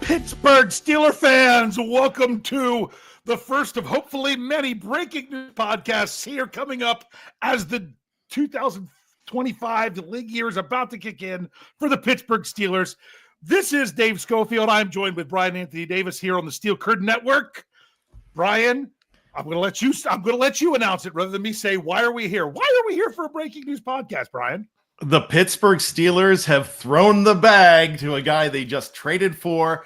Pittsburgh Steelers fans, welcome to the first of hopefully many breaking news podcasts here coming up as the 2025 league year is about to kick in for the Pittsburgh Steelers. This is Dave Schofield. I'm joined with Brian Anthony Davis here on the Steel Curtain Network. Brian, I'm going to let you announce it rather than me say, why are we here? Why are we here for a breaking news podcast, Brian? The Pittsburgh Steelers have thrown the bag to a guy they just traded for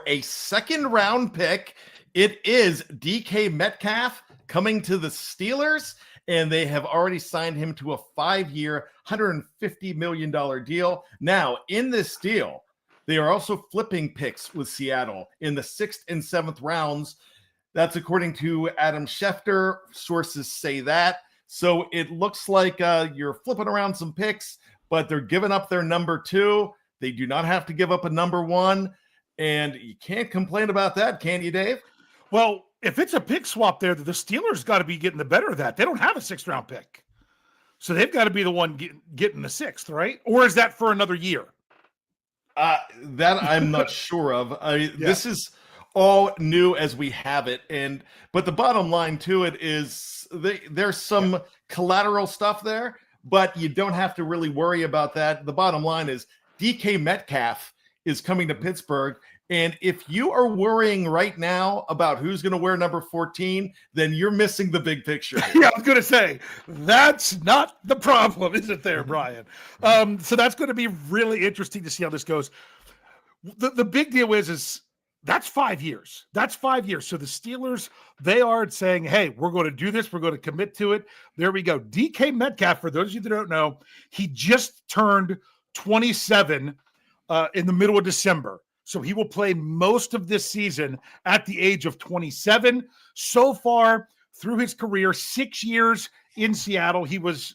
a second-round pick. It is DK Metcalf coming to the Steelers, and they have already signed him to a 5-year, $150 million deal. Now, in this deal, they are also flipping picks with Seattle in the 6th and 7th rounds. That's according to Adam Schefter. Sources say that. So it looks like you're flipping around some picks, but they're giving up their number 2. They do not have to give up a number 1. And you can't complain about that, can you, Dave? Well, if it's a pick swap there, the Steelers got to be getting the better of that. They don't have a 6th-round pick. So they've got to be the one getting the 6th, right? Or is that for another year? That I'm not sure of. This is all new as we have it. But the bottom line to it is there's some collateral stuff there, but you don't have to really worry about that. The bottom line is DK Metcalf is coming to Pittsburgh. And if you are worrying right now about who's going to wear number 14, then you're missing the big picture. Yeah, I was going to say, that's not the problem, is it there, Brian? So that's going to be really interesting to see how this goes. The big deal is that's 5 years. That's 5 years. So the Steelers, they are saying, hey, we're going to do this. We're going to commit to it. There we go. DK Metcalf, for those of you that don't know, he just turned 27 in the middle of December. So he will play most of this season at the age of 27. So far through his career, 6 years in Seattle, he was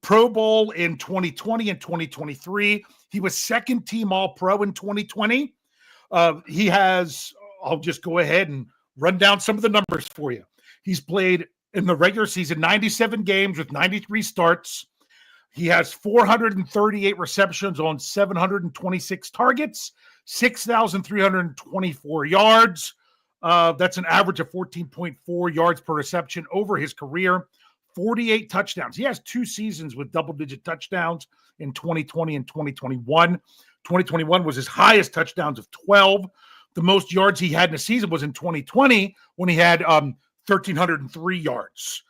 Pro Bowl in 2020 and 2023. He was second team All-Pro in 2020. He has, I'll just go ahead and run down some of the numbers for you. He's played in the regular season 97 games with 93 starts. He has 438 receptions on 726 targets, 6,324 yards. That's an average of 14.4 yards per reception over his career, 48 touchdowns. He has 2 seasons with double-digit touchdowns in 2020 and 2021. 2021 was his highest touchdowns of 12. The most yards he had in a season was in 2020 when he had 1,303 yards.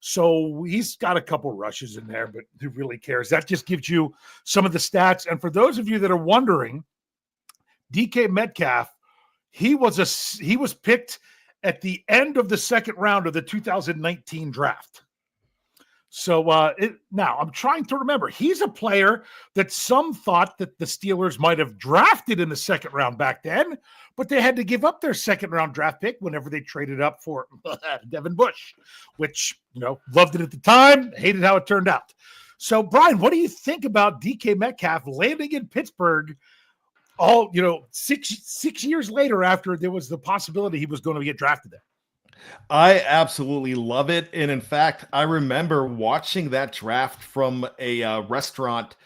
So he's got a couple rushes in there, but who really cares? That just gives you some of the stats. And for those of you that are wondering, DK Metcalf, he was picked at the end of the 2nd round of the 2019 draft. So now I'm trying to remember. He's a player that some thought that the Steelers might have drafted in the 2nd round back then, but they had to give up their 2nd-round draft pick whenever they traded up for Devin Bush, which, loved it at the time, hated how it turned out. So, Brian, what do you think about DK Metcalf landing in Pittsburgh all, 6 years later after there was the possibility he was going to get drafted there? I absolutely love it. And in fact, I remember watching that draft from a restaurant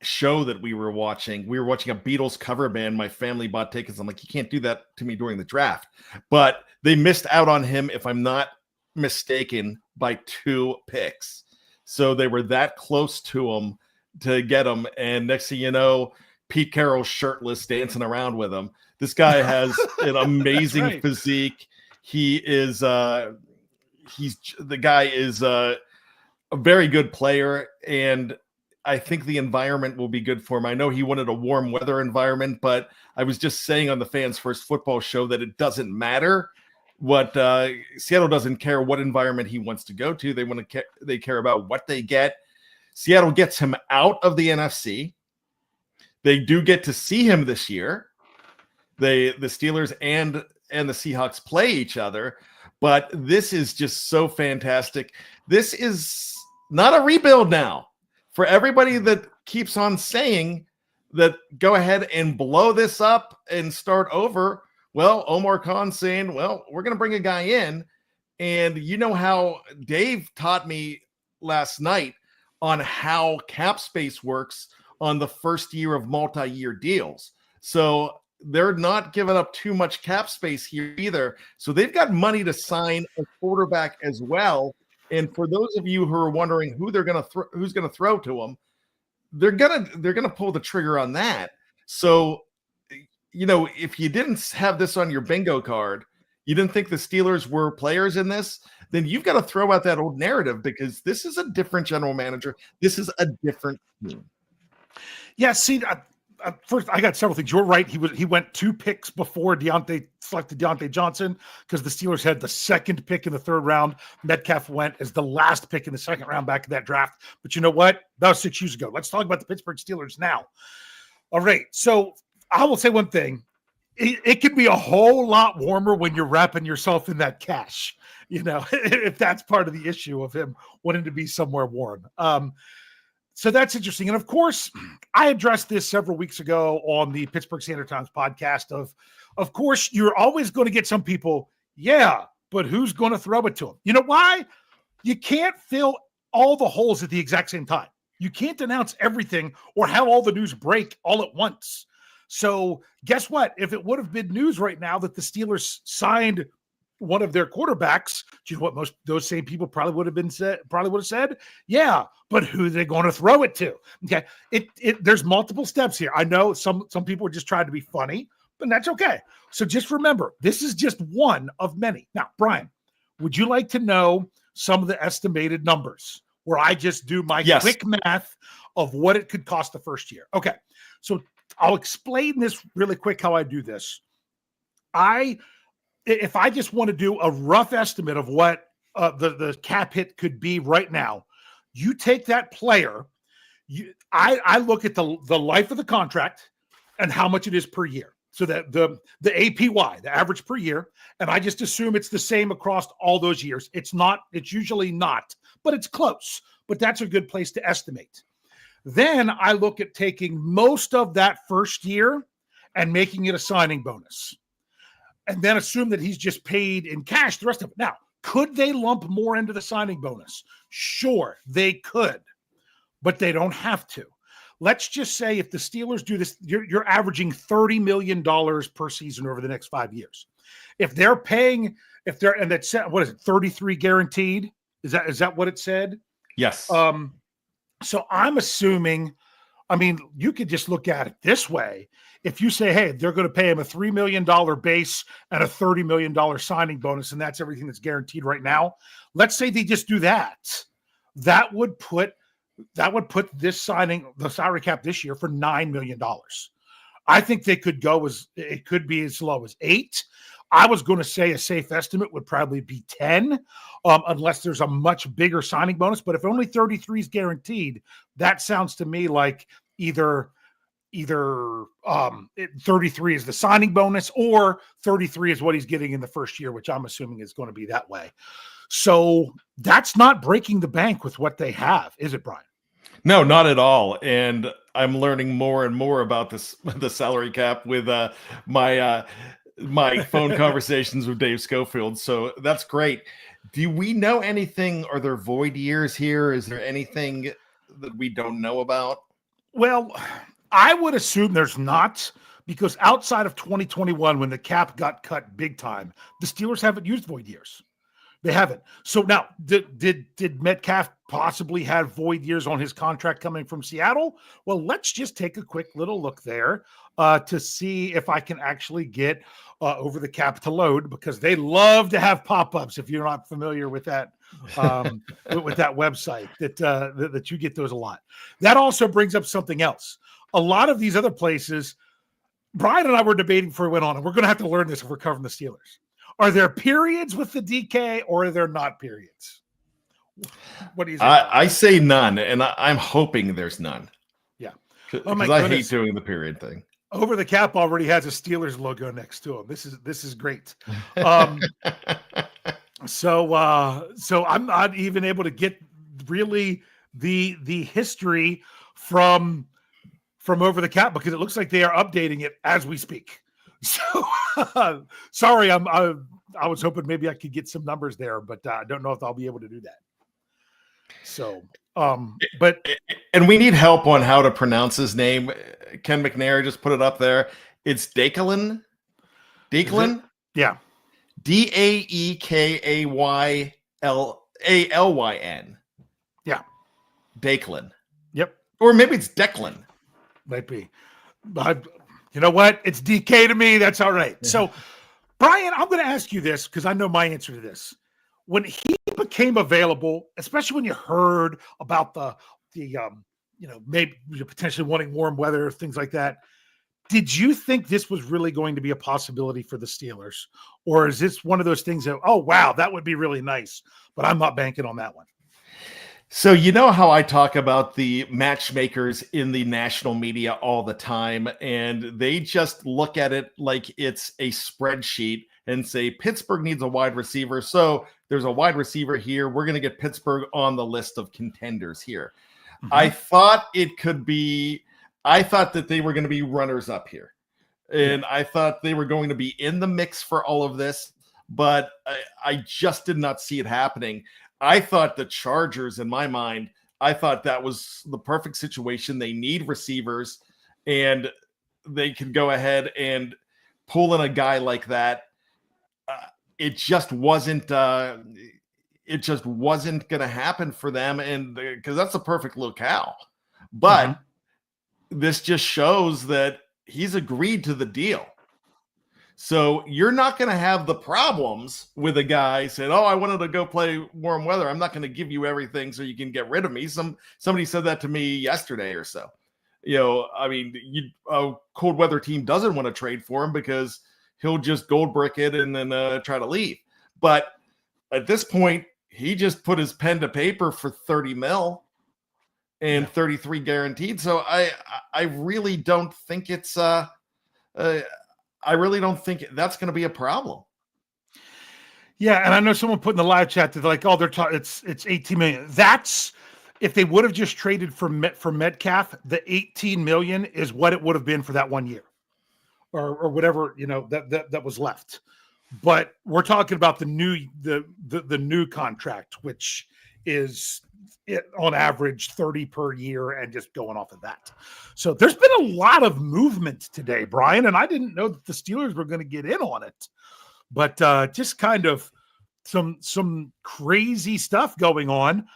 show that we were watching. We were watching a Beatles cover band. My family bought tickets. I'm like, you can't do that to me during the draft. But they missed out on him, if I'm not mistaken, by 2 picks. So they were that close to him to get him. And next thing you know, Pete Carroll's shirtless dancing around with him. This guy has an amazing physique. He is the guy is a very good player, and I think the environment will be good for him. I know he wanted a warm weather environment, but I was just saying on the Fans First Football show that it doesn't matter what Seattle doesn't care what environment he wants to go to. They care about what they get. Seattle gets him out of the NFC. They do get to see him this year. The Steelers and the Seahawks play each other, but this is just so fantastic. This is not a rebuild now. For everybody that keeps on saying that go ahead and blow this up and start over, well, Omar Khan's saying, well, we're going to bring a guy in. And you know how Dave taught me last night on how cap space works on the first year of multi-year deals. So they're not giving up too much cap space here either. So they've got money to sign a quarterback as well. And for those of you who are wondering who they're going to who's going to throw to them, they're gonna pull the trigger on that. So, if you didn't have this on your bingo card, you didn't think the Steelers were players in this, then you've got to throw out that old narrative, because this is a different general manager. This is a different team. Yeah, see, first, I got several things. You're right. He went 2 picks before selected Deontay Johnson, because the Steelers had the 2nd pick in the 3rd round. Metcalf went as the last pick in the 2nd round back in that draft. But you know what? That was 6 years ago. Let's talk about the Pittsburgh Steelers now. All right. So I will say one thing. It can be a whole lot warmer when you're wrapping yourself in that cash, if that's part of the issue of him wanting to be somewhere warm. So that's interesting. And of course, I addressed this several weeks ago on the Pittsburgh Standard Times podcast of course, you're always going to get some people, yeah, but who's going to throw it to him? You know why? You can't fill all the holes at the exact same time. You can't announce everything or have all the news break all at once. So guess what? If it would have been news right now that the Steelers signed one of their quarterbacks, do you know what most those same people probably would have said? Yeah, but who are they going to throw it to? Okay. There's multiple steps here. I know some people are just trying to be funny, but that's okay. So just remember, this is just one of many. Now, Brian, would you like to know some of the estimated numbers where I just do my quick math of what it could cost the first year? Okay. So I'll explain this really quick how I do this. If I just want to do a rough estimate of what the cap hit could be right now, you take that player, I look at the life of the contract and how much it is per year. So that the APY, the average per year, and I just assume it's the same across all those years. It's usually not, but it's close. But that's a good place to estimate. Then I look at taking most of that first year and making it a signing bonus. And then assume that he's just paid in cash the rest of it. Now, could they lump more into the signing bonus? Sure, they could, but they don't have to. Let's just say if the Steelers do this, you're averaging $30 million per season over the next 5 years. And that's set, what is it, 33 guaranteed? Is that what it said? Yes. So I'm assuming, you could just look at it this way. If you say, hey, they're going to pay him a $3 million base and a $30 million signing bonus, and that's everything that's guaranteed right now. Let's say they just do that. That would put this signing, the salary cap this year, for $9 million. I think it could be as low as 8. I was going to say a safe estimate would probably be 10, unless there's a much bigger signing bonus. But if only 33 is guaranteed, that sounds to me like either 33 is the signing bonus or 33 is what he's getting in the first year, which I'm assuming is going to be that way. So that's not breaking the bank with what they have, is it, Brian? No, not at all. And I'm learning more and more about the salary cap with my phone conversations with Dave Schofield. So that's great. Do we know anything? Are there void years here? Is there anything that we don't know about? Well, I would assume there's not, because outside of 2021, when the cap got cut big time, the Steelers haven't used void years. They haven't. So now, did Metcalf possibly have void years on his contract coming from Seattle? Well, let's just take a quick little look there to see if I can actually get over the cap to load, because they love to have pop-ups. If you're not familiar with that, with that website, that you get those a lot. That also brings up something else. A lot of these other places, Brian and I were debating before we went on, and we're going to have to learn this if we're covering the Steelers. Are there periods with the DK, or are there not periods? What do you say? I say none, and I'm hoping there's none. Yeah. Because I hate doing the period thing. Over the cap already has a Steelers logo next to him. This is great. So I'm not even able to get really the history from over the cap, because it looks like they are updating it as we speak. So sorry, I was hoping maybe I could get some numbers there, but I don't know if I'll be able to do that. So, and we need help on how to pronounce his name. Ken McNair just put it up there. It's Dakelin. Dakelin? Yeah. Daekylalyn. Yeah. Dakelin. Yep. Or maybe it's Declan. Might be. But you know what? It's DK to me. That's all right. So, Brian, I'm going to ask you this because I know my answer to this. When he became available, especially when you heard about the maybe potentially wanting warm weather, things like that, did you think this was really going to be a possibility for the Steelers? Or is this one of those things that, oh, wow, that would be really nice, but I'm not banking on that one? So you know how I talk about the matchmakers in the national media all the time, and they just look at it like it's a spreadsheet and say, Pittsburgh needs a wide receiver, so there's a wide receiver here. We're going to get Pittsburgh on the list of contenders here. Mm-hmm. I thought that they were going to be runners up here, and I thought they were going to be in the mix for all of this, but I just did not see it happening. I thought the Chargers, in my mind, I thought that was the perfect situation. They need receivers, and they can go ahead and pull in a guy like that. It just wasn't going to happen for them, and because that's a perfect locale. But this just shows that he's agreed to the deal. So you're not going to have the problems with a guy saying, oh, I wanted to go play warm weather. I'm not going to give you everything so you can get rid of me. Somebody said that to me yesterday or so. I mean, a cold weather team doesn't want to trade for him because he'll just gold brick it and then try to leave. But at this point, he just put his pen to paper for 30 mil and 33 guaranteed. So I really don't think it's I really don't think that's going to be a problem. Yeah, and I know someone put in the live chat that they're like, "Oh, it's 18 million." That's if they would have just traded for Metcalf, the 18 million is what it would have been for that 1 year, or whatever that was left. But we're talking about the new contract, which is on average 30 per year, and just going off of that. So there's been a lot of movement today, Brian, and I didn't know that the Steelers were going to get in on it, but just kind of some crazy stuff going on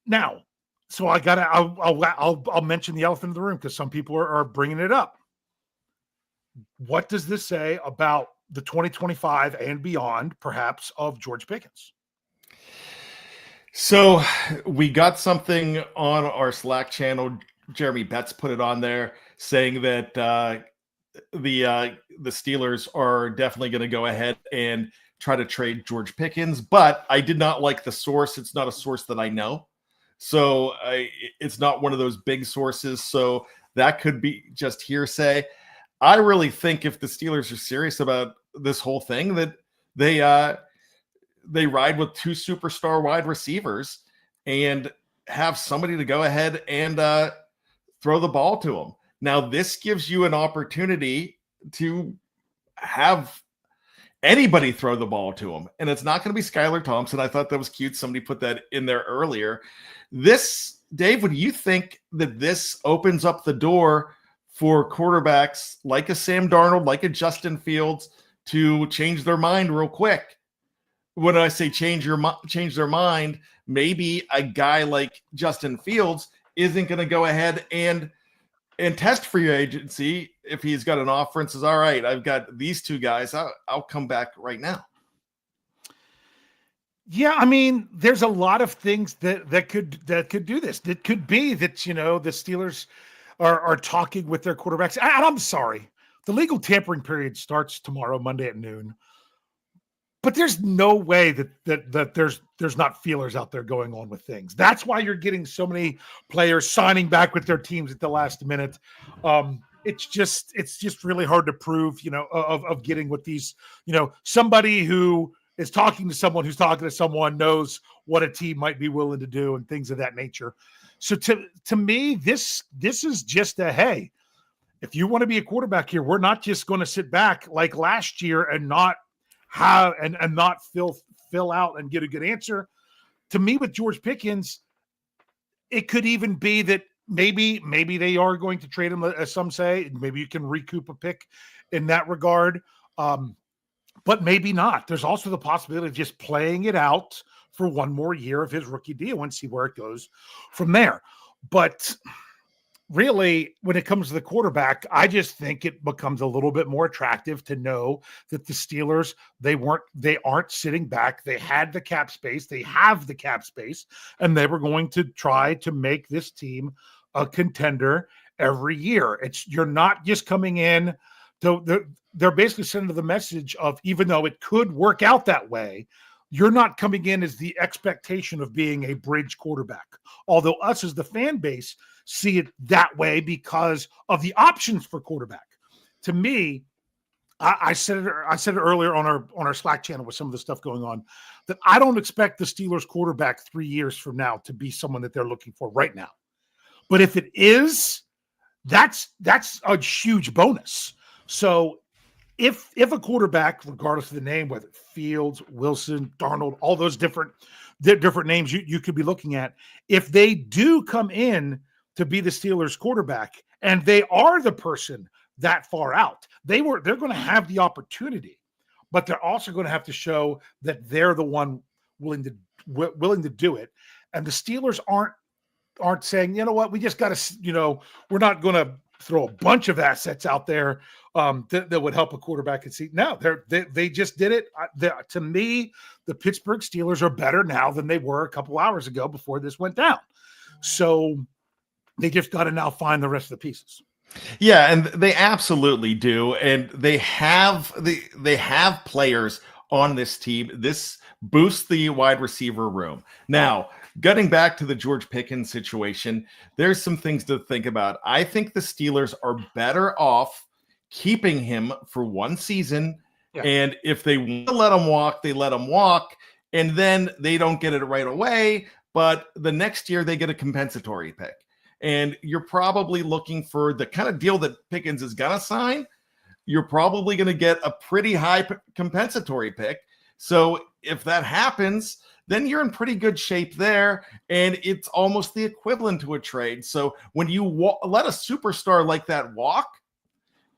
now. So I'll mention the elephant in the room because some people are bringing it up. What does this say about the 2025 and beyond, perhaps, of George Pickens? So we got something on our Slack channel. Jeremy Betts put it on there saying that the Steelers are definitely going to go ahead and try to trade George Pickens, but I did not like the source. It's not a source that I know. So it's not one of those big sources. So that could be just hearsay. I really think if the Steelers are serious about this whole thing, that they ride with two superstar wide receivers and have somebody to go ahead and throw the ball to them. Now, this gives you an opportunity to have anybody throw the ball to them. And it's not going to be Skylar Thompson. I thought that was cute. Somebody put that in there earlier. Dave, would you think that this opens up the door for quarterbacks like a Sam Darnold, like a Justin Fields, to change their mind real quick? When I say change their mind, maybe a guy like Justin Fields isn't going to go ahead and test free agency if he's got an offer and says, all right, I've got these two guys. I'll come back right now. Yeah, I mean, there's a lot of things that could do this. It could be that, the Steelers are talking with their quarterbacks. And I'm sorry, the legal tampering period starts tomorrow, Monday at noon. But there's no way that there's not feelers out there going on with things. That's why you're getting so many players signing back with their teams at the last minute. It's just really hard to prove, of getting what these, somebody who is talking to someone who's talking to someone knows what a team might be willing to do and things of that nature. So to me, this is just hey, if you want to be a quarterback here, we're not just going to sit back like last year and not have and not fill out and get a good answer. To me, with George Pickens, it could even be that maybe they are going to trade him, as some say. Maybe you can recoup a pick in that regard. But maybe not. There's also the possibility of just playing it out for one more year of his rookie deal and see where it goes from there. But really, when it comes to the quarterback, I just think it becomes a little bit more attractive to know that the Steelers, they aren't sitting back. They had the cap space. They have the cap space, and they were going to try to make this team a contender every year. You're not just coming in to they're basically sending the message of, even though it could work out that way, you're not coming in as the expectation of being a bridge quarterback. Although us as the fan base see it that way because of the options for quarterback. To me, I said it earlier on our Slack channel with some of the stuff going on, that I don't expect the Steelers quarterback 3 years from now to be someone that they're looking for right now. But if it is, that's a huge bonus. So if a quarterback, regardless of the name, whether Fields, Wilson, Darnold, all those different names you could be looking at, if they do come in to be the Steelers quarterback and they are the person that far out, they're going to have the opportunity, but they're also going to have to show that they're the one willing to do it. And the Steelers aren't saying, you know what, we just got to, we're not going to throw a bunch of assets out there that would help a quarterback and see. No, they just did it. To me, the Pittsburgh Steelers are better now than they were a couple hours ago before this went down. So they just got to now find the rest of the pieces. Yeah, and they absolutely do. And they have players on this team. This boosts the wide receiver room. Now, getting back to the George Pickens situation, there's some things to think about. I think the Steelers are better off keeping him for one season. Yeah. And if they want to let him walk, they let him walk. And then they don't get it right away. But the next year they get a compensatory pick. And you're probably looking for the kind of deal that Pickens is going to sign. You're probably going to get a pretty high compensatory pick. So if that happens, then you're in pretty good shape there. And it's almost the equivalent to a trade. So when you let a superstar like that walk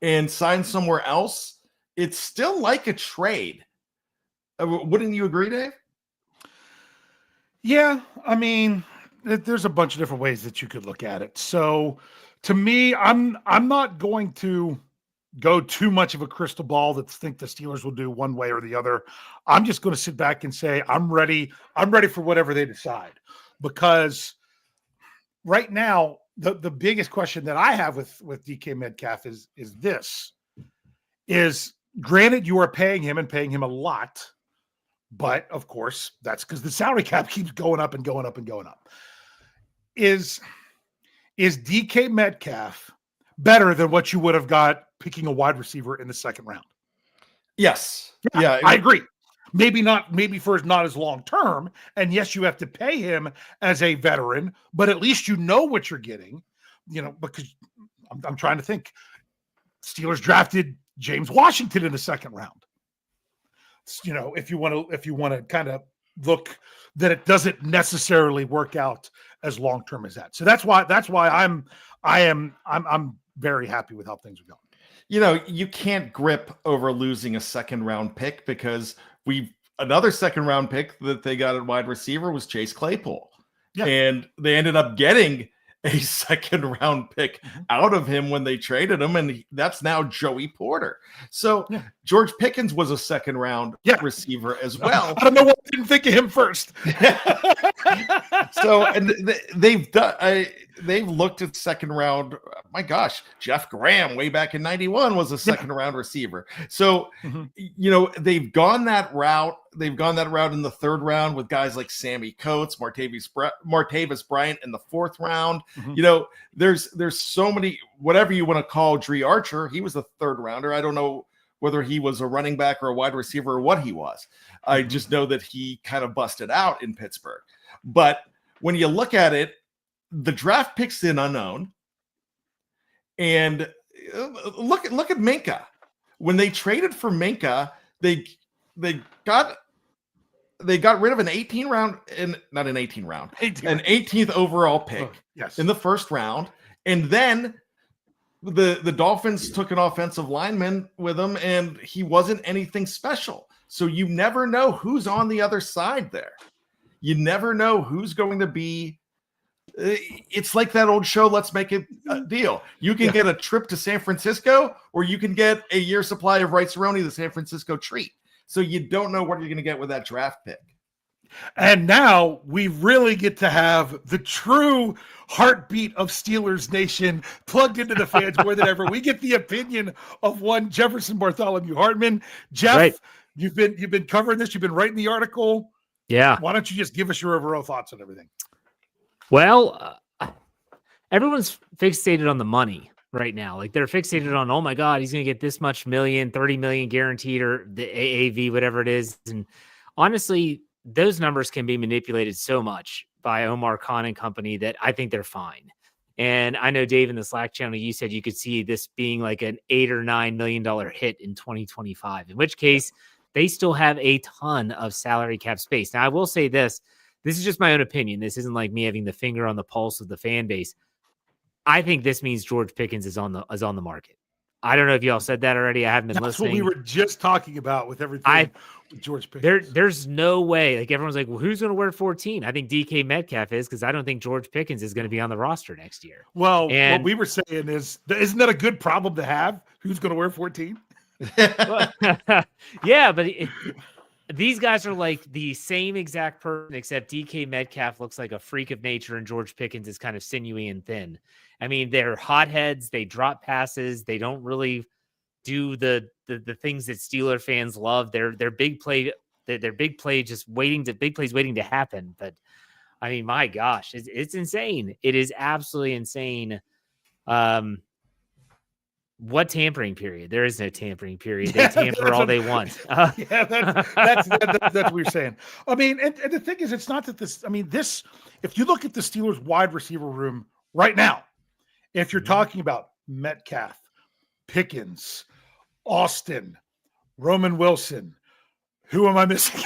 and sign somewhere else, it's still like a trade. Wouldn't you agree, Dave? Yeah, I mean, there's a bunch of different ways that you could look at it. So to me, I'm not going to go too much of a crystal ball that think the Steelers will do one way or the other. I'm just going to sit back and say, I'm ready for whatever they decide, because right now, the biggest question that I have with DK Metcalf is granted, you are paying him a lot, but of course that's because the salary cap keeps going up and going up and going up. Is DK Metcalf better than what you would have got picking a wide receiver in the second round? Yes. Yeah. I agree. Maybe for not as long term. And yes, you have to pay him as a veteran, but at least you know what you're getting, because I'm trying to think. Steelers drafted James Washington in the second round. If you want to kind of look that it doesn't necessarily work out as long-term as that. So that's why I'm very happy with how things are going. You can't grip over losing a second round pick, because another second round pick that they got at wide receiver was Chase Claypool. Yeah. And they ended up getting a second round pick out of him when they traded him. And that's now Joey Porter. So George Pickens was a second round receiver as well. I don't know why I didn't think of him first. So, and they've looked at second round. My gosh, Jeff Graham way back in 91 was a second round receiver. So, they've gone that route. They've gone that route in the third round with guys like Sammy Coates, Martavis Bryant in the fourth round. There's so many, whatever you want to call Dree Archer. He was a third rounder. I don't know whether he was a running back or a wide receiver or what he was. I just know that he kind of busted out in Pittsburgh. But when you look at it, the draft pick's an unknown. And look at Minka. When they traded for Minka, they got they got rid of an 18 round and not an 18 round, 18. an 18th overall pick yes. in the first round. And then the Dolphins took an offensive lineman with him, and he wasn't anything special. So you never know who's on the other side there. You never know who's going to be. It's like that old show, Let's Make It a Deal. You can get a trip to San Francisco, or you can get a year's supply of rice-a-roni, the San Francisco treat. So you don't know what you're going to get with that draft pick. And now we really get to have the true heartbeat of Steelers Nation plugged into the fans more than ever. We get the opinion of one Jefferson Bartholomew Hartman. Jeff, right. you've been covering this. You've been writing the article. Yeah. Why don't you just give us your overall thoughts on everything? Well, everyone's fixated on the money right now. Like they're fixated on, oh my God, he's going to get this much million, 30 million guaranteed, or the AAV, whatever it is. And honestly, those numbers can be manipulated so much by Omar Khan and company that I think they're fine. And I know, Dave, in the Slack channel, you said you could see this being like an $8 or $9 million hit in 2025, in which case they still have a ton of salary cap space. Now, I will say this is just my own opinion. This isn't like me having the finger on the pulse of the fan base. I think this means George Pickens is on the market. I don't know if y'all said that already. I haven't been listening. That's what we were just talking about with everything with George Pickens. There's no way. Like everyone's like, well, who's going to wear 14? I think DK Metcalf is, because I don't think George Pickens is going to be on the roster next year. Well, what we were saying is, isn't that a good problem to have? Who's going to wear 14? Yeah, but these guys are like the same exact person, except DK Metcalf looks like a freak of nature and George Pickens is kind of sinewy and thin. I mean, they're hotheads. They drop passes. They don't really do the things that Steeler fans love. They're big play. They're big play, just big plays waiting to happen. But I mean, my gosh, it's insane. It is absolutely insane. What tampering period? There is no tampering period. They tamper all they want. Yeah, that's what we're saying. I mean, and the thing is, it's not that this. I mean, this. If you look at the Steelers' wide receiver room right now, if you're talking about Metcalf, Pickens, Austin, Roman Wilson, who am I missing?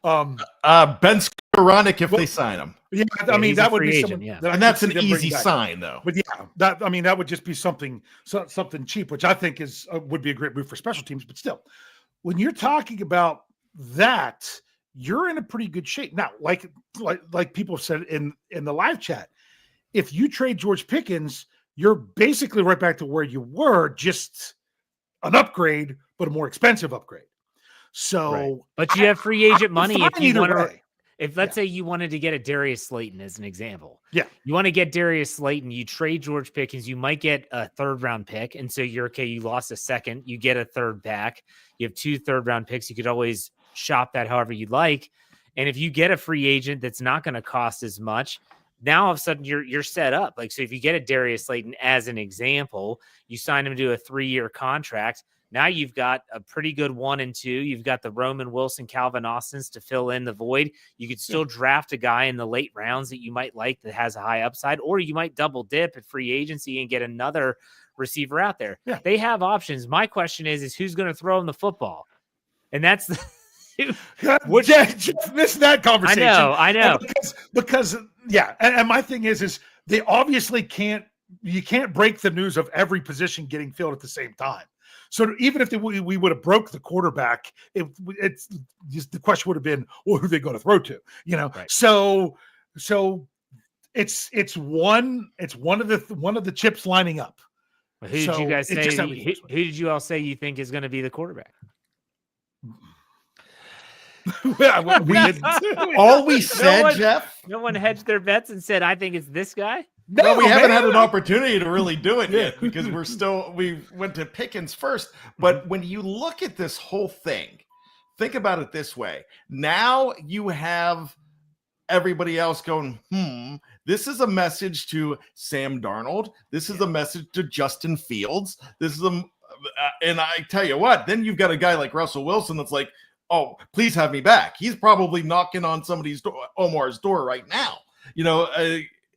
Ben Skoranek if they sign him. Yeah, I mean that would be agent, something, yeah. And that's an easy sign, though. But yeah, that would just be something cheap, which I think would be a great move for special teams. But still, when you're talking about that, you're in a pretty good shape now. Like people said in the live chat, if you trade George Pickens, you're basically right back to where you were, just an upgrade, but a more expensive upgrade. So, right. But you have free agent money if you want to. If let's say you wanted to get a Darius Slayton as an example. Yeah. You want to get Darius Slayton, you trade George Pickens, you might get a 3rd round pick. And so you're okay. You lost a second, you get a 3rd back. You have 2 3rd round picks. You could always shop that however you'd like. And if you get a free agent that's not going to cost as much, now all of a sudden you're set up. Like, so if you get a Darius Slayton as an example, you sign him to a 3-year contract. Now you've got a pretty good 1 and 2. You've got the Roman Wilson, Calvin Austins to fill in the void. You could still draft a guy in the late rounds that you might like that has a high upside, or you might double dip at free agency and get another receiver out there. Yeah. They have options. My question is who's going to throw him the football? And that's missed that conversation. I know. Because yeah. And my thing is they obviously you can't break the news of every position getting filled at the same time. So even if we would have broke the quarterback, it's just the question would have been, well, who are they going to throw to? Right. So it's one of the chips lining up. Who did you guys say? Who did you all say you think is going to be the quarterback? All we said, Jeff. No one hedged their bets and said, I think it's this guy. No, we haven't had an opportunity to really do it yet because we went to Pickens first. But when you look at this whole thing, think about it this way. Now you have everybody else going, this is a message to Sam Darnold. This is a message to Justin Fields. This is and I tell you what, then you've got a guy like Russell Wilson that's like, oh, please have me back. He's probably knocking on somebody's Omar's door right now.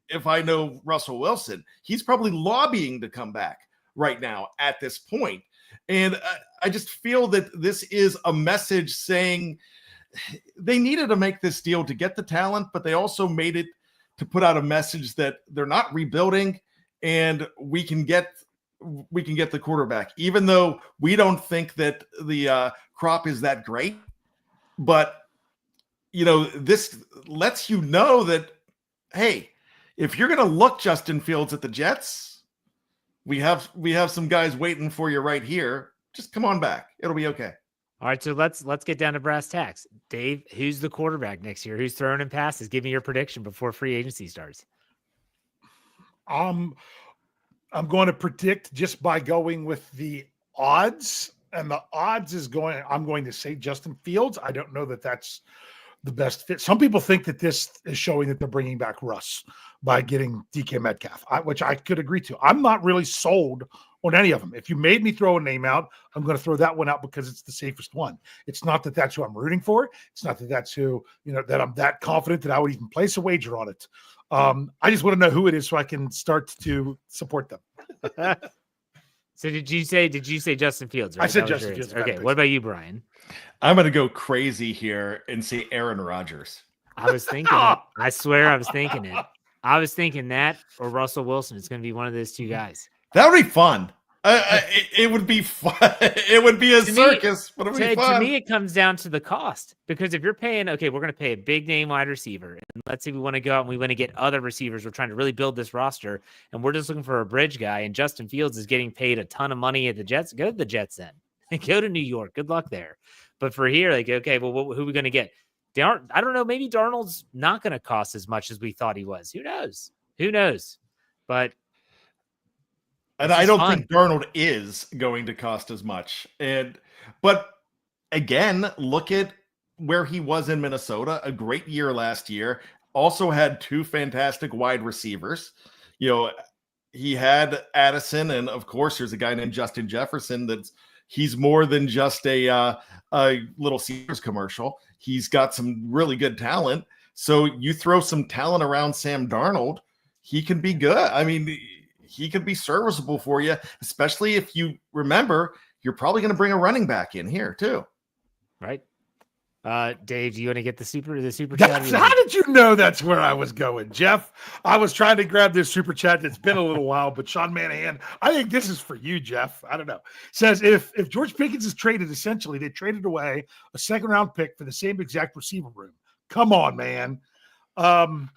If I know Russell Wilson, he's probably lobbying to come back right now at this point. And I just feel that this is a message saying they needed to make this deal to get the talent, but they also made it to put out a message that they're not rebuilding and we can get the quarterback, even though we don't think that the crop is that great. But, this lets you know that, hey, if you're going to look Justin Fields at the Jets, we have some guys waiting for you right here. Just come on back. It'll be okay. All right, so let's get down to brass tacks. Dave, who's the quarterback next year? Who's throwing in passes? Give me your prediction before free agency starts. I'm going to predict just by going with the odds, and the odds I'm going to say Justin Fields. I don't know that that's the best fit. Some people think that this is showing that they're bringing back Russ by getting DK Metcalf, which I could agree to. I'm not really sold on any of them. If you made me throw a name out, I'm going to throw that one out because it's the safest one. It's not that that's who I'm rooting for. It's not that that's who, that I'm that confident that I would even place a wager on it. I just want to know who it is so I can start to support them. So did you say Justin Fields? Right? I said Justin Fields. Okay. What about you, Brian? I'm going to go crazy here and say Aaron Rodgers. I was thinking it. I swear I was thinking it. I was thinking that or Russell Wilson. It's going to be one of those two guys. That would be fun. It would be fun. It would be a circus, but it would be fun. To me, it comes down to the cost. Because if you're paying, okay, we're going to pay a big name wide receiver. And let's say we want to go out and we want to get other receivers. We're trying to really build this roster. And we're just looking for a bridge guy. And Justin Fields is getting paid a ton of money at the Jets. Go to the Jets then. Go to New York. Good luck there. But for here, okay, well, who are we going to get? I don't know. Maybe Darnold's not going to cost as much as we thought he was. Who knows? But and I don't think Darnold is going to cost as much. But again, look at where he was in Minnesota. A great year last year. Also had two fantastic wide receivers. He had Addison, and of course, there's a guy named Justin Jefferson he's more than just a Little Caesars commercial. He's got some really good talent. So you throw some talent around Sam Darnold, he can be good. I mean, he could be serviceable for you, especially if you remember, you're probably going to bring a running back in here too. Right. Dave, do you want to get the super chat? How did you know that's where I was going, Jeff? I was trying to grab this super chat. It's been a little while, but Sean Manahan, I think this is for you, Jeff. I don't know. Says if George Pickens is traded, essentially they traded away a second round pick for the same exact receiver room. Come on, man. No,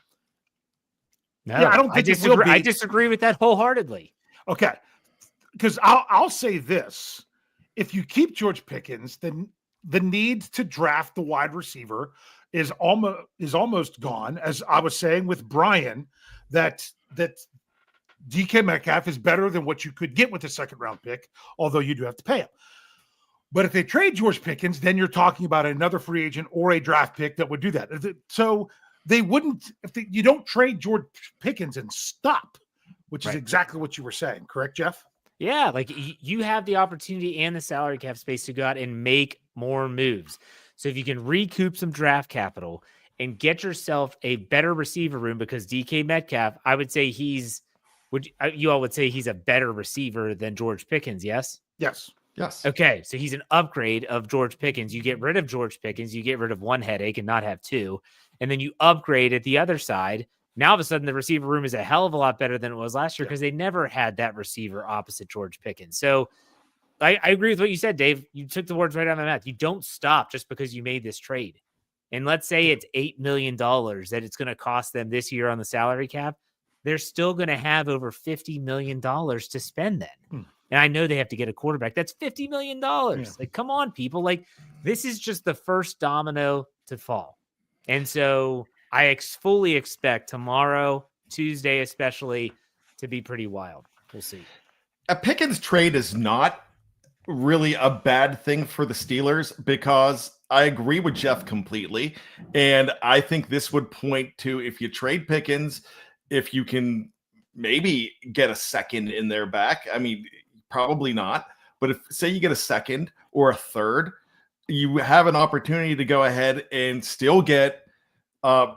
I don't think I disagree with that wholeheartedly. Okay. Because I'll say this. If you keep George Pickens, then the need to draft the wide receiver is almost gone. As I was saying with Brian, that DK Metcalf is better than what you could get with a second round pick, although you do have to pay him. But if they trade George Pickens, then you're talking about another free agent or a draft pick that would do that. So they wouldn't, you don't trade George Pickens and stop, which is exactly what you were saying. Correct, Jeff? Yeah, like you have the opportunity and the salary cap space to go out and make more moves. So if you can recoup some draft capital and get yourself a better receiver room, because DK Metcalf, I would say you all would say he's a better receiver than George Pickens, yes? Yes. Okay, so he's an upgrade of George Pickens. You get rid of George Pickens, you get rid of one headache and not have two, and then you upgrade at the other side. Now, all of a sudden, the receiver room is a hell of a lot better than it was last year because they never had that receiver opposite George Pickens. So I agree with what you said, Dave. You took the words right out of my mouth. You don't stop just because you made this trade. And let's say it's $8 million that it's going to cost them this year on the salary cap. They're still going to have over $50 million to spend then. And I know they have to get a quarterback. That's $50 million. Yeah. Like, come on, people. Like, this is just the first domino to fall. And so I fully expect tomorrow, Tuesday especially, to be pretty wild. We'll see. A Pickens trade is not really a bad thing for the Steelers because I agree with Jeff completely. And I think this would point to, if you trade Pickens, if you can maybe get a second in their back. I mean, probably not. But if, say, you get a second or a third, you have an opportunity to go ahead and still get a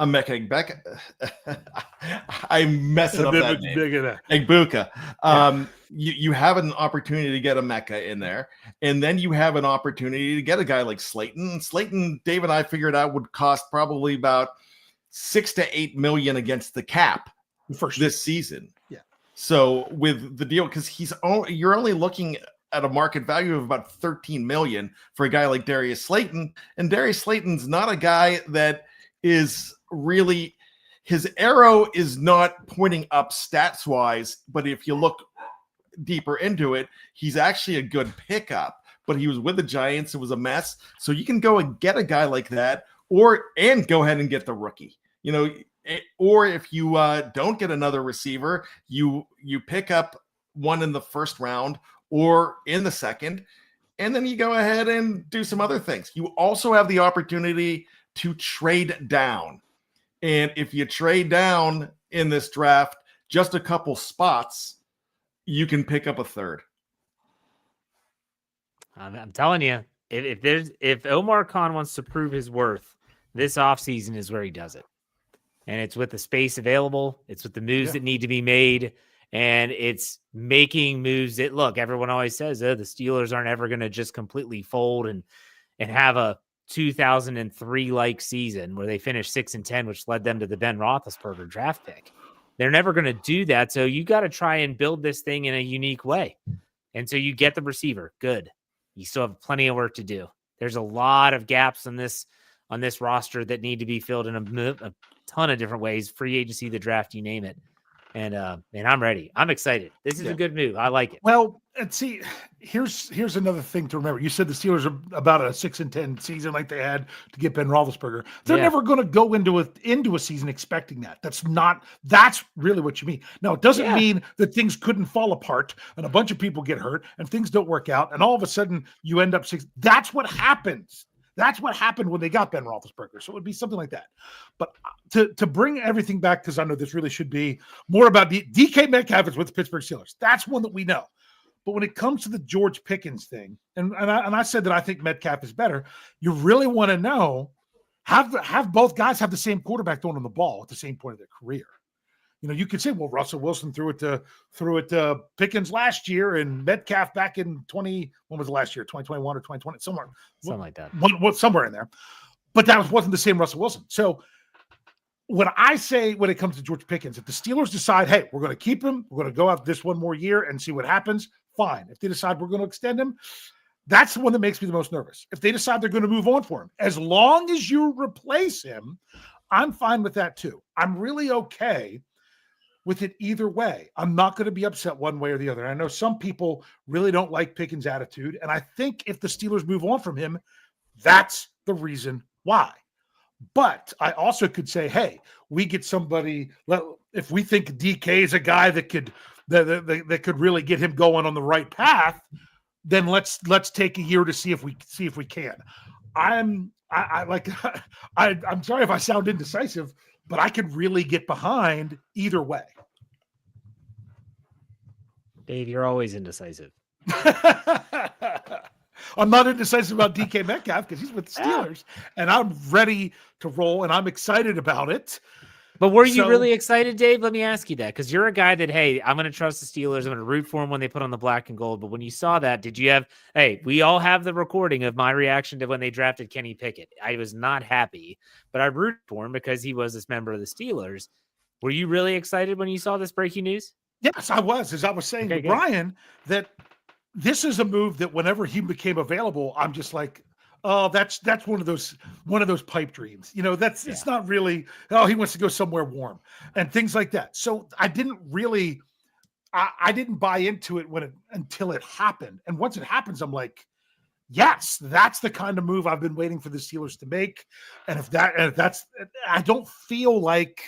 A Mecca I'm messing up that name. Egbuka. You have an opportunity to get a Mecca in there, and then you have an opportunity to get a guy like Slayton. Slayton, Dave and I figured out would cost probably about $6 to $8 million against the cap this season. Yeah. So with the deal, because you're only looking at a market value of about $13 million for a guy like Darius Slayton, and Darius Slayton's not a guy that is really, his arrow is not pointing up stats wise, but if you look deeper into it, he's actually a good pickup. But he was with the Giants, it was a mess. So you can go and get a guy like that, and go ahead and get the rookie. Or if you don't get another receiver, you pick up one in the first round or in the second, and then you go ahead and do some other things. You also have the opportunity to trade down. And if you trade down in this draft just a couple spots, you can pick up a third. I'm telling you, if Omar Khan wants to prove his worth, this offseason is where he does it. And it's with the space available. It's with the moves that need to be made. And it's making moves that, look, everyone always says, the Steelers aren't ever going to just completely fold and have a 2003-like season where they finished 6-10, which led them to the Ben Roethlisberger draft pick. They're never going to do that. So you got to try and build this thing in a unique way. And so you get the receiver. Good. You still have plenty of work to do. There's a lot of gaps on this roster that need to be filled in a ton of different ways. Free agency, the draft, you name it. And I'm ready. I'm excited. This is a good move. I like it. Well, and see, here's another thing to remember. You said the Steelers are about a 6-10 season like they had to get Ben Roethlisberger. They're never going to go into a season expecting that. That's really what you mean. Now, it doesn't mean that things couldn't fall apart and a bunch of people get hurt and things don't work out and all of a sudden you end up 6. That's what happens. That's what happened when they got Ben Roethlisberger. So it would be something like that. But to bring everything back, because I know this really should be more about DK Metcalf is with the Pittsburgh Steelers. That's one that we know. But when it comes to the George Pickens thing, and I said that I think Metcalf is better, you really want to know, have both guys have the same quarterback throwing on the ball at the same point of their career. You could say, well, Russell Wilson threw it to Pickens last year and Metcalf back in when was the last year? 2021 or 2020, somewhere. Something like that. Somewhere in there. But that wasn't the same Russell Wilson. So when I say when it comes to George Pickens, if the Steelers decide, hey, we're going to keep him, we're going to go out this one more year and see what happens, fine. If they decide we're going to extend him, that's the one that makes me the most nervous. If they decide they're going to move on for him, as long as you replace him, I'm fine with that too. I'm really okay with it either way. I'm not going to be upset one way or the other. I know some people really don't like Pickens' attitude, and I think if the Steelers move on from him, that's the reason why. But I also could say, hey, we get somebody, if we think DK is a guy that could really get him going on the right path, then let's take a year to see if we can. I'm sorry if I sound indecisive, but I could really get behind either way. Dave, you're always indecisive. I'm not indecisive about DK Metcalf because he's with the Steelers, and I'm ready to roll, and I'm excited about it. But were you really excited, Dave? Let me ask you that, because you're a guy that, hey, I'm going to trust the Steelers. I'm going to root for them when they put on the black and gold. But when you saw that, did you have, hey, we all have the recording of my reaction to when they drafted Kenny Pickett. I was not happy, but I rooted for him because he was this member of the Steelers. Were you really excited when you saw this breaking news? Yes, I was. As I was saying to Brian, that this is a move that whenever he became available, I'm just like, oh, that's one of those pipe dreams. It's not really, oh, he wants to go somewhere warm and things like that. So I didn't really, I didn't buy into it until it happened. And once it happens, I'm like, yes, that's the kind of move I've been waiting for the Steelers to make. And if that's, I don't feel like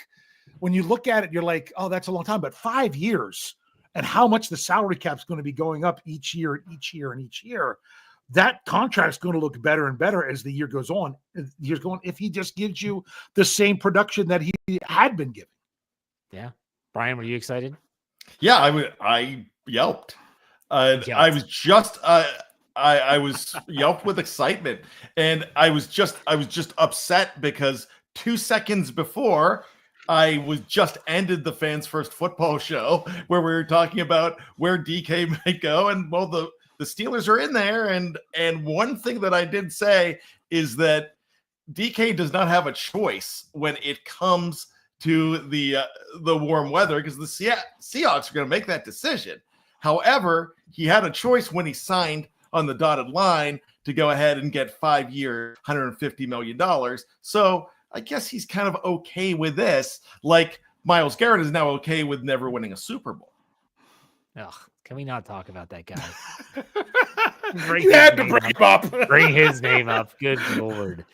when you look at it, you're like, oh, that's a long time, but 5 years and how much the salary cap is going to be going up each year, that contract is going to look better and better as the year goes on. If he just gives you the same production that he had been giving. Yeah. Brian, were you excited? Yeah, I yelped. I was just I was yelped with excitement, and I was just upset because 2 seconds before, I was just ended the Fans First Football show where we were talking about where DK might go, and well, the Steelers are in there, and one thing that I did say is that DK does not have a choice when it comes to the warm weather, because the Seahawks are going to make that decision. However, he had a choice when he signed on the dotted line to go ahead and get 5 years, $150 million. So I guess he's kind of okay with this. Like Myles Garrett is now okay with never winning a Super Bowl. Ugh, can we not talk about that guy? You had to bring him up. Bring his name up. Good Lord.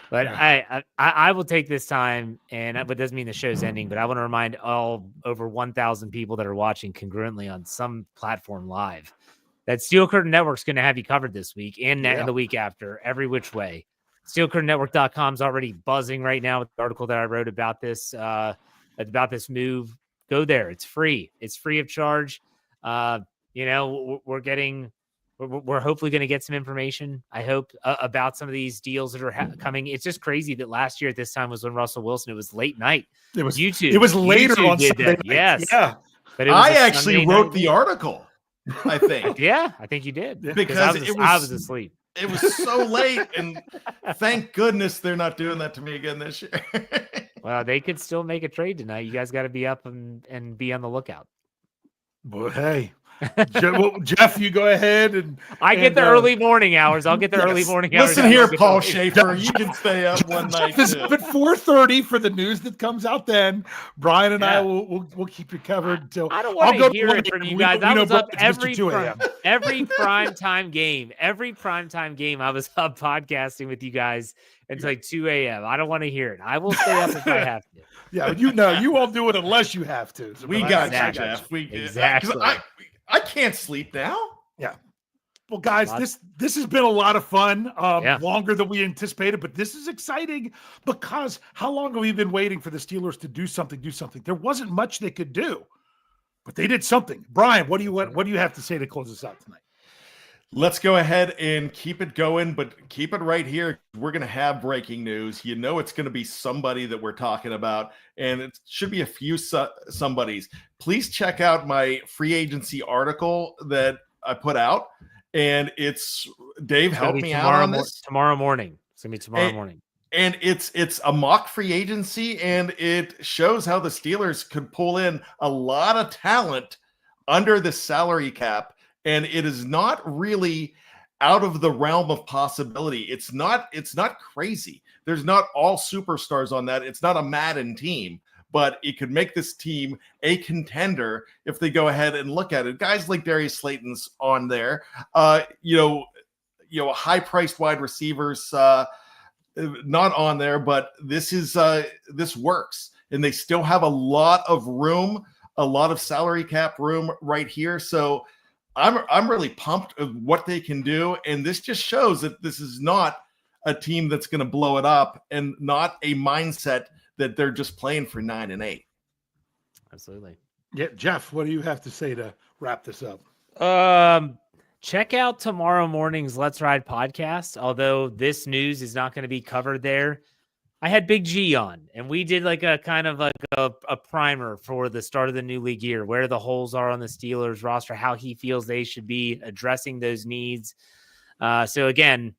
But yeah. I will take this time, and it doesn't mean the show's ending, but I want to remind all over 1,000 people that are watching congruently on some platform live that Steel Curtain Network's going to have you covered this week and the week after, every which way. SteelCurtainNetwork.com is already buzzing right now with the article that I wrote about this move. Go there. It's free. It's free of charge. We're hopefully going to get some information, I hope, about some of these deals that are coming. It's just crazy that last year at this time was when Russell Wilson, it was late night. It was YouTube. It was later YouTube on Sunday night. Yes. Yeah. But it was I actually wrote the article, I think. Yeah, I think you did. Because I was asleep. It was so late, and thank goodness they're not doing that to me again this year. Well, they could still make a trade tonight. You guys got to be up and be on the lookout. But hey, Jeff, you go ahead and I get the early morning hours. I'll get the early morning hours. Listen here, Paul Schaefer. You can stay up one night. This is up at 4:30 for the news that comes out then. Brian and I will keep you covered. So I don't want to hear it from you guys. I was up every prime time game. Every prime time game, I was up podcasting with you guys until like 2 a.m. I don't want to hear it. I will stay up if I have to. Yeah, you won't do it unless you have to. So we got you, Jeff. Exactly. I can't sleep now. Yeah. Well, guys, this has been a lot of fun, longer than we anticipated, but this is exciting because how long have we been waiting for the Steelers to do something? There wasn't much they could do, but they did something. Brian, what do you have to say to close us out tonight? Let's go ahead and keep it going, but keep it right here. We're going to have breaking news. You know it's going to be somebody that we're talking about, and it should be a few somebodies. Please check out my free agency article that I put out, and it's Dave, help me out on this. Tomorrow morning. It's going to be tomorrow morning. And it's a mock free agency, and it shows how the Steelers could pull in a lot of talent under the salary cap. And it is not really out of the realm of possibility. It's not crazy. There's not all superstars on that. It's not a Madden team, but it could make this team a contender if they go ahead and look at it. Guys like Darius Slayton's on there. High-priced wide receivers not on there, but this works. And they still have a lot of room, a lot of salary cap room right here. So I'm really pumped of what they can do, and this just shows that this is not a team that's going to blow it up, and not a mindset that they're just playing for 9-8. Absolutely. Yeah, Jeff, what do you have to say to wrap this up? Check out tomorrow morning's Let's Ride podcast. Although this news is not going to be covered there, I had Big G on, and we did like a kind of like a primer for the start of the new league year, where the holes are on the Steelers roster, how he feels they should be addressing those needs. So again,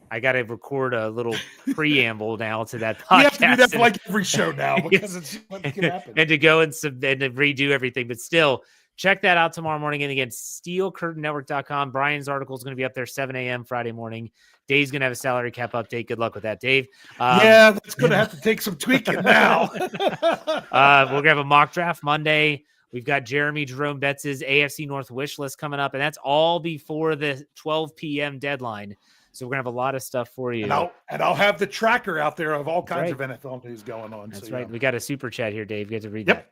I got to record a little preamble now to that podcast. You have to do that for like every show now because it's what can happen. And to go and to redo everything, but still check that out tomorrow morning. And again, SteelCurtainNetwork.com. Brian's article is going to be up there 7 a.m. Friday morning. Dave's going to have a salary cap update. Good luck with that, Dave. That's going to have to take some tweaking now. We're going to have a mock draft Monday. We've got Jeremy Jerome Betts' AFC North wish list coming up, and that's all before the 12 p.m. deadline. So we're going to have a lot of stuff for you. And I'll have the tracker out there of all kinds of NFL news going on. That's right. We got a super chat here, Dave. You get to read that.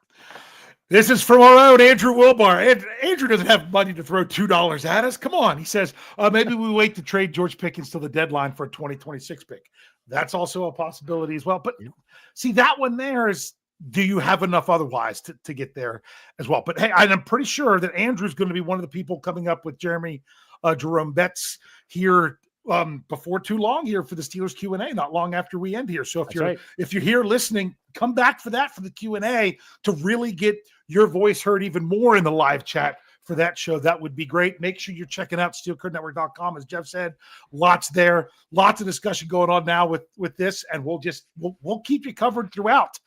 This is from our own Andrew Wilbar. Andrew doesn't have money to throw $2 at us. Come on. He says, maybe we wait to trade George Pickens till the deadline for a 2026 pick. That's also a possibility as well. But see, that one there is, do you have enough otherwise to get there as well? But hey, I'm pretty sure that Andrew's going to be one of the people coming up with Jeremy Jerome Betts here before too long here for the Steelers Q&A, not long after we end here. So if you're here listening, come back for the Q&A to really get your voice heard even more in the live chat for that show. That would be great. Make sure you're checking out steelcurtnetwork.com. As Jeff said, lots there, lots of discussion going on now with this, and we'll keep you covered throughout.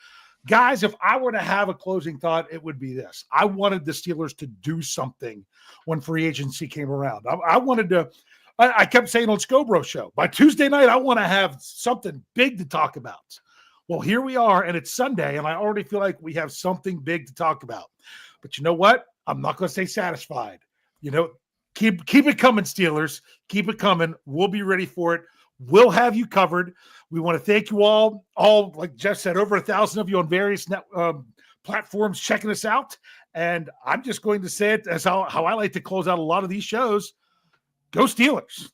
Guys, if I were to have a closing thought, it would be this. I wanted the Steelers to do something when free agency came around. I kept saying on Scobro show, by Tuesday night, I want to have something big to talk about. Well, here we are, and it's Sunday, and I already feel like we have something big to talk about. But you know what? I'm not going to stay satisfied. Keep it coming, Steelers. Keep it coming. We'll be ready for it. We'll have you covered. We want to thank you all, like Jeff said, over 1,000 of you on various platforms checking us out. And I'm just going to say it as how I like to close out a lot of these shows. Go Steelers.